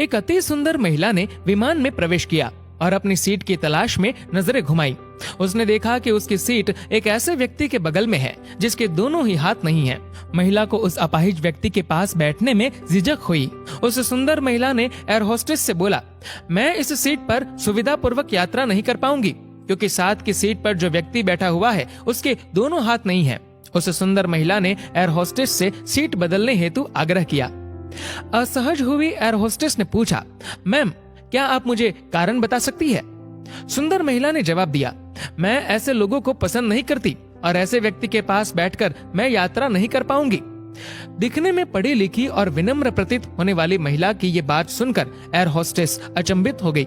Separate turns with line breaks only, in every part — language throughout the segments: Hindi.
एक अति सुंदर महिला ने विमान में प्रवेश किया और अपनी सीट की तलाश में नजरें घुमाई। उसने देखा कि उसकी सीट एक ऐसे व्यक्ति के बगल में है जिसके दोनों ही हाथ नहीं हैं। महिला को उस अपाहिज व्यक्ति के पास बैठने में झिझक हुई। उस सुंदर महिला ने एयर होस्टेस से बोला, मैं इस सीट पर सुविधा पूर्वक यात्रा नहीं कर पाऊंगी क्योंकि साथ की सीट पर जो व्यक्ति बैठा हुआ है उसके दोनों हाथ नहीं हैं। उस सुंदर महिला ने एयर होस्टेस से सीट बदलने हेतु आग्रह किया। असहज हुई एयर होस्टेस ने पूछा, मैम क्या आप मुझे कारण बता सकती है? सुंदर महिला ने जवाब दिया, मैं ऐसे लोगों को पसंद नहीं करती और ऐसे व्यक्ति के पास बैठकर मैं यात्रा नहीं कर पाऊंगी। दिखने में पढ़ी लिखी और विनम्र प्रतीत होने वाली महिला की ये बात सुनकर एयर होस्टेस अचंभित हो गई।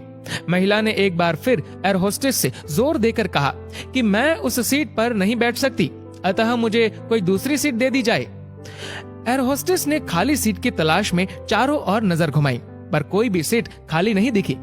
महिला ने एक बार फिर एयर होस्टेस से जोर देकर कहा कि मैं उस सीट पर नहीं बैठ सकती, अतः मुझे कोई दूसरी सीट दे दी जाए। एयर होस्टेस ने खाली सीट की तलाश में चारों ओर नजर घुमाई पर कोई भी सीट खाली नहीं दिखी।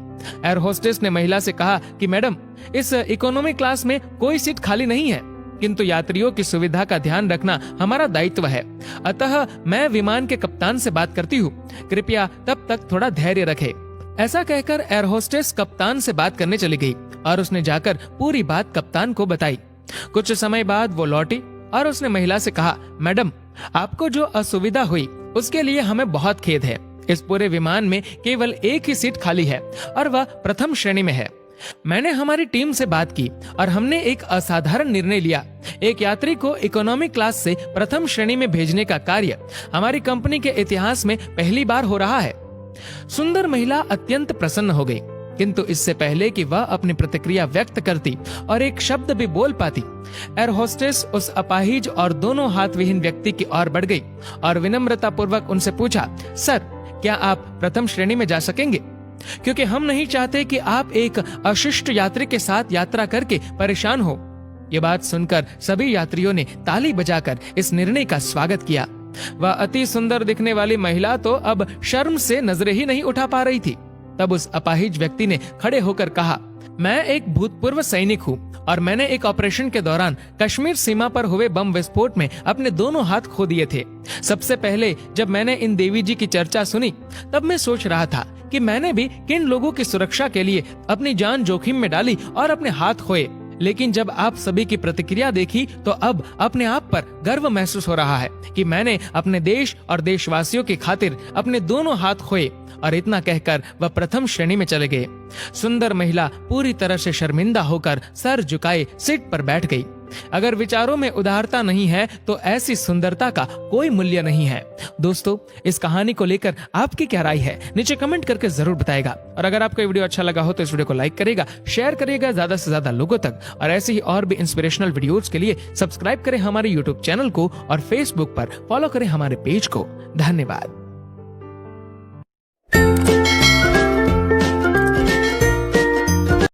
एयर होस्टेस ने महिला से कहा कि मैडम, इस इकोनॉमी क्लास में कोई सीट खाली नहीं है, किंतु यात्रियों की सुविधा का ध्यान रखना हमारा दायित्व है, अतः मैं विमान के कप्तान से बात करती हूँ, कृपया तब तक थोड़ा धैर्य रखे। ऐसा कहकर एयर होस्टेस कप्तान से बात करने चली गई और उसने जाकर पूरी बात कप्तान को बताई। कुछ समय बाद वो लौटी और उसने महिला से कहा, मैडम आपको जो असुविधा हुई उसके लिए हमें बहुत खेद है। इस पूरे विमान में केवल एक ही सीट खाली है और वह प्रथम श्रेणी में है। मैंने हमारी टीम से बात की और हमने एक असाधारण निर्णय लिया। एक यात्री को इकोनॉमी क्लास से प्रथम श्रेणी में भेजने का कार्य हमारी कंपनी के इतिहास में पहली बार हो रहा है। सुंदर महिला अत्यंत प्रसन्न हो गई, किंतु इससे पहले कि वह अपनी प्रतिक्रिया व्यक्त करती और एक शब्द भी बोल पाती, एयर होस्टेस उस अपाहिज और दोनों हाथ विहीन व्यक्ति की ओर बढ़ गई और विनम्रता पूर्वक उनसे पूछा, सर क्या आप प्रथम श्रेणी में जा सकेंगे? क्योंकि हम नहीं चाहते कि आप एक अशिष्ट यात्री के साथ यात्रा करके परेशान हो। ये बात सुनकर सभी यात्रियों ने ताली बजाकर इस निर्णय का स्वागत किया। वह अति सुंदर दिखने वाली महिला तो अब शर्म से नजरें ही नहीं उठा पा रही थी। तब उस अपाहिज व्यक्ति ने खड़े होकर कहा, मैं एक भूतपूर्व सैनिक हूँ और मैंने एक ऑपरेशन के दौरान कश्मीर सीमा पर हुए बम विस्फोट में अपने दोनों हाथ खो दिए थे। सबसे पहले जब मैंने इन देवी जी की चर्चा सुनी तब मैं सोच रहा था कि मैंने भी किन लोगों की सुरक्षा के लिए अपनी जान जोखिम में डाली और अपने हाथ खोए, लेकिन जब आप सभी की प्रतिक्रिया देखी तो अब अपने आप पर गर्व महसूस हो रहा है कि मैंने अपने देश और देशवासियों की खातिर अपने दोनों हाथ खोए। और इतना कहकर वह प्रथम श्रेणी में चले गए। सुंदर महिला पूरी तरह से शर्मिंदा होकर सर झुकाए सीट पर बैठ गई। अगर विचारों में उदारता नहीं है तो ऐसी सुंदरता का कोई मूल्य नहीं है। दोस्तों, इस कहानी को लेकर आपकी क्या राय है नीचे कमेंट करके जरूर बताएगा। और अगर आपको ये वीडियो अच्छा लगा हो तो इस वीडियो को लाइक करेगा, शेयर करिएगा ज्यादा से ज्यादा लोगों तक। और ऐसे ही और भी इंस्पिरेशनल वीडियोस के लिए सब्सक्राइब करें हमारे यूट्यूब चैनल को और फेसबुक पर फॉलो करें हमारे पेज को। धन्यवाद।